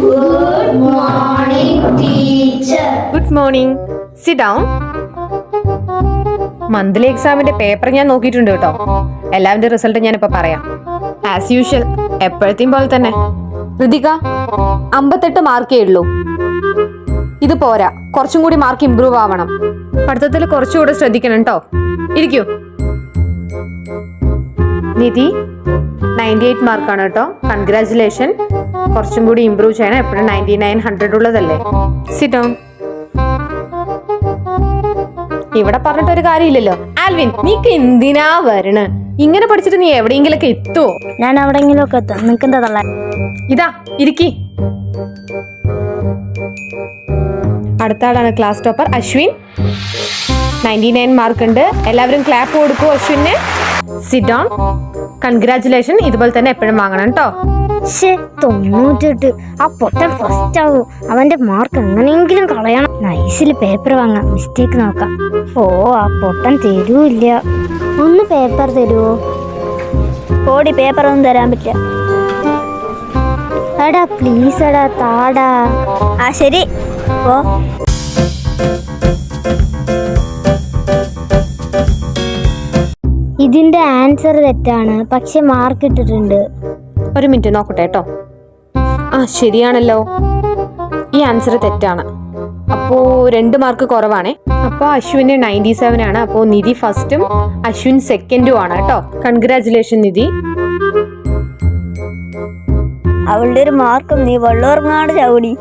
Good morning, teacher. Good morning. Sit down. Monthly എക്സാമിന്റെ paper ഞാൻ നോക്കിയിട്ടുണ്ട് കേട്ടോ. എല്ലാവരുടെ റിസൾട്ട് ഞാനിപ്പോ പറയാം. ആസ് യൂഷ്വൽ എപ്പോഴത്തെയും പോലെ തന്നെ. ഋതിക 58 മാർക്കേ ഉള്ളൂ. ഇത് പോരാ, കുറച്ചും കൂടി മാർക്ക് ഇംപ്രൂവ് ആവണം. പഠിത്തത്തിൽ കുറച്ചുകൂടെ ശ്രദ്ധിക്കണം കേട്ടോ. ഇരിക്കൂ. നിധി 98 മാർക്കാണ് കേട്ടോ. കൺഗ്രാറ്റുലേഷൻ. കുറച്ചും കൂടി ഇംപ്രൂവ് ചെയ്യണം. എപ്പോഴും 99, 100 ഉള്ളതല്ലേ. Sit down. ഇവിടെ പറഞ്ഞിട്ടൊരു കാര്യമില്ലല്ലോ. ആൽവിൻ, നീക്ക് എന്തിനാ വരണ? ഇങ്ങനെ പഠിച്ചിട്ട് നീ എവിടെയെങ്കിലൊക്കെ എത്തുവോ? ഞാൻ എവിടെയെങ്കിലും ഒക്കെ എത്തും. നിൽക്കുന്ന തള്ള. ഇതാ ഇരിക്കി. അടുത്ത ആളാണ് ക്ലാസ് ടോപ്പർ അശ്വിൻ. 99 മാർക്ക് ഉണ്ട്. എല്ലാവരും ക്ലാപ്പ് കൊടുക്കൂ അശ്വിന്. Sit down. കൺഗ്രാറ്റുലേഷൻ. ഇതുപോലെ തന്നെ എപ്പോഴും വാങ്ങണം കേട്ടോ. 98. ആ പൊട്ടൻ ഫസ്റ്റ് ആവും. അവന്റെ മാർക്ക് എങ്ങനെയെങ്കിലും കളയണം. നൈസിൽ പേപ്പർ വാങ്ങാം. മിസ്റ്റേക്ക് നോക്കാം. ഓ, ആ പൊട്ടൻ തരൂല്ല. ഒന്ന് പേപ്പർ തരുവോ? ഓടി, പേപ്പർ ഒന്നും തരാൻ പറ്റില്ല. എടാ പ്ലീസ് എടാ, താടാ. ആ ശരി. ഓ, ഇതിന്റെ ആൻസർ തെറ്റാണ്, പക്ഷെ മാർക്ക് ഇട്ടിട്ടുണ്ട്. ഒരു മിനിറ്റ് നോക്കട്ടെ കേട്ടോ. ആ ശരിയാണല്ലോ. ഈ ആൻസർ തെറ്റാണ്. അപ്പോ 2 മാർക്ക് കുറവാണേ. അപ്പൊ അശ്വിന് 97 ആണ്. അപ്പോ നിധി ഫസ്റ്റും അശ്വിൻ സെക്കൻഡും ആണ് കേട്ടോ. കൺഗ്രാറ്റുലേഷൻ നിധി. അവളുടെ ഒരു മാർക്കും നീ വെള്ളോർങ്ങാട് ചവിടി.